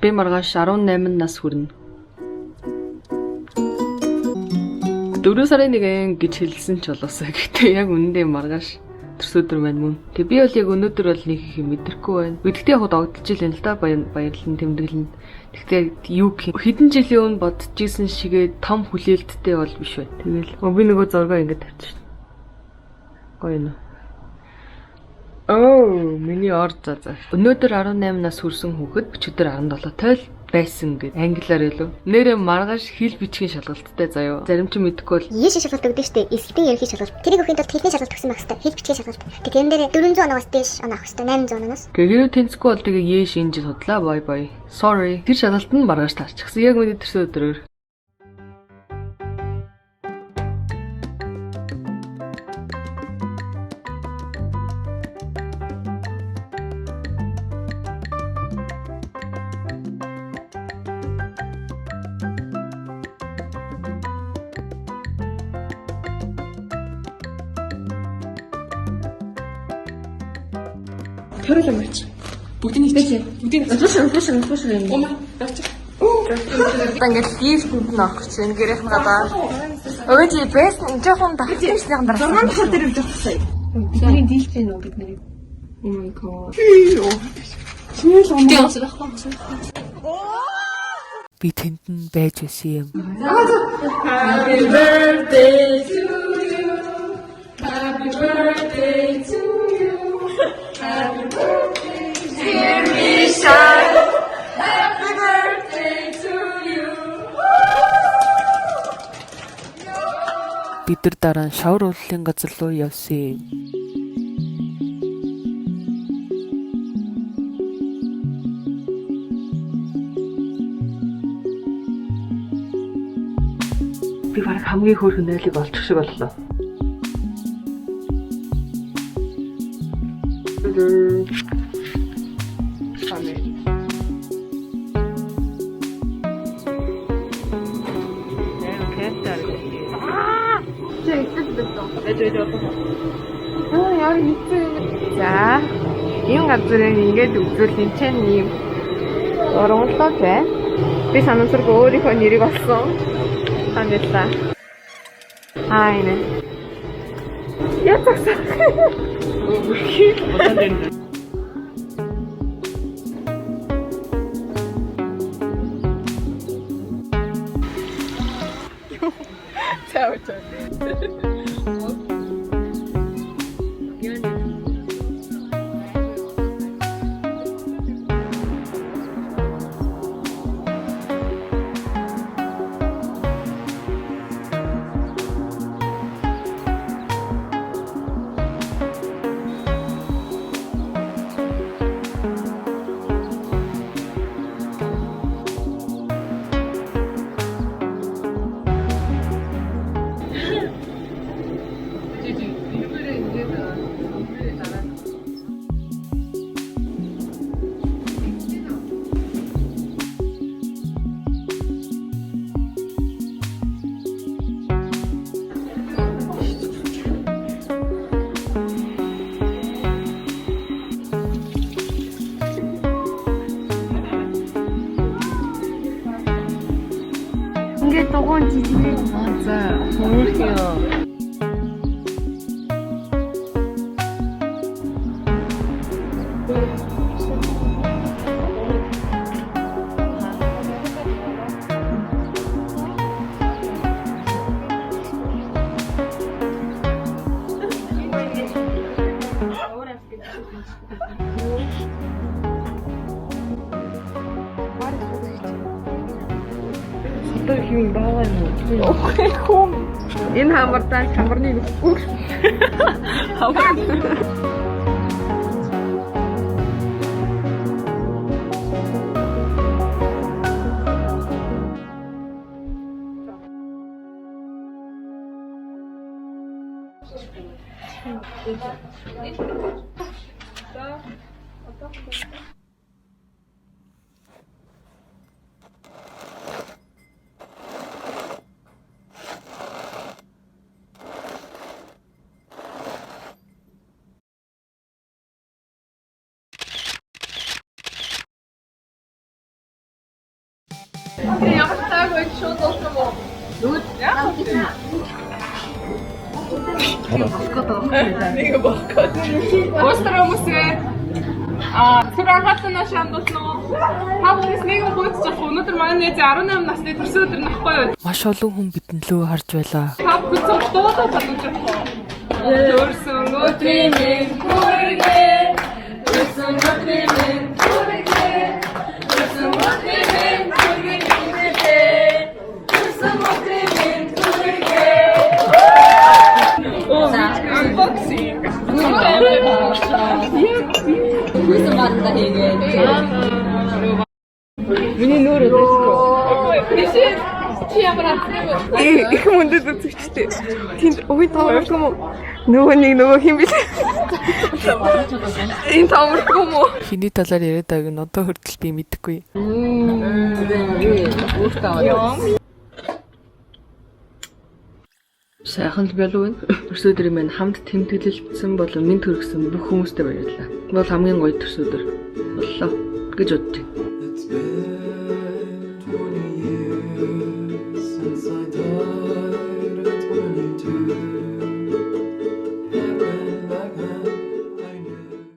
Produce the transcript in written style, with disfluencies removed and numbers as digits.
Би маргааш 18 нас хүрнэ. 4 сарын 1 гэж хэлсэн ч болоосаа. Гэхдээ яг үнэндээ маргааш төрсөдөр маань мөн. Тэгээ би бол яг өнөөдөр бол нэг их мэдрэхгүй байна. Гэхдээ яг догдолж илэн л да баярлан тэмдэглэн. Гэхдээ юу гэх хэдэн жилийн өмнө бодож исэн шигээ том хүлээлттэй бол биш байна. Тэгэл би нөгөө зургаа ингэж тавьчих. Гоё нэ. Миний ор заа. Өнөөдөр 18 нас хүрсэн хүүхэд өчигдөр 17-той л байсан гэд англиар хэлв. Нэрээ маргааш хэл бичгийн шалгалттай заяо. Зарим ч мэдэхгүй бол Ийш шалгалт өгдөө штэ. Эсвийн ерөнхий шалгалт. Тэрийг өгөхийн тулд хэлний шалгалт өгсөн байх хэрэгтэй. Хэл бичгийн шалгалт. Тэгэхээр энэ дээр 400 оноос дээш оноо авах хэрэгтэй. 800 оноос. Гэвэр тэнцэхгүй бол тэгээ яэш энэ жил судлаа бай. Sorry. Тэр шалгалт нь маргааш таарчихсан. Яг мэдээ тэрсээ өдрөөр. Төрөл юм чи. Бүгдийг хийчихээ. Бүгдийг туушаа юм. Омаа. Авчих. Ингээд лифтэнд нь авах чинь гэрийнх нь гадаа. Өөжи бэсэн жоохон дахчихсан дараа. 6 дахь дээр явж байгаа сая. Бидний дийлтэй нөө бид нарыг. Oh my god. Чиний л оноо. Би тэнд нь байж байсан юм. Happy birthday to you. Happy birthday to you. Happy birthday dear Michelle. Happy birthday to you. Бид нар дараа нь шавар уулын газар руу явсан. Би баг хамгийн хөөрхөн найлыг олчих шиг боллоо. За. Энэ газрыг ингэж үзвэл хэмжээний юм. Урамлаа бай. Би санамсаргүй өөрийнхөө нэрийг олсон. Санагдаа. Айна. Ятагсаа. Ингээд дугуун жижиг За, хөөрхөн. одоо хин байгаа юм уу? Окей, хом. Энэ хамартаа хамарны үг. Хамар. Ямар тайг байж шууд болсон юм уу? Нүд яах вэ? Нэг бохот. Остромусээ. Түрэн хатна шандуулнаа. Хавс нэг гойцчих өнөөдөр манай 18 насны төрсөн өдөр нахгүй юу? Маш олон хүн бидэнд лөө харж байлаа. Хав хүцэн дуудаа чадчих. Төрсөн өдрийн минь хүргээ. Төрсөн өдрийн минь хүргээ. Төрсөн өдрийн минь хүргээ. Төрсөн өдрийн минь хүргээ. Unboxing. Хүсэн банда хийгээд. Миний нөр өдөртөө. Чи ямар амт Их мөндөд үзэгчтэй. Тэнд ой таамарх юм уу? Нөгөө хин бэлээ. Энэ таамарх юм уу? Хиний талаар яриад байгааг нь одоо хүртэл би мэдэхгүй. Сайхан л болов уу? Төрсөдөр минь хамт тэмдэглэлтсэн болон минь төргсөн бүх хүмүүстээ баярлалаа. Бол хамгийн гоё төрсөдөр боллоо гэж бодчих. It's been 20 years since I died.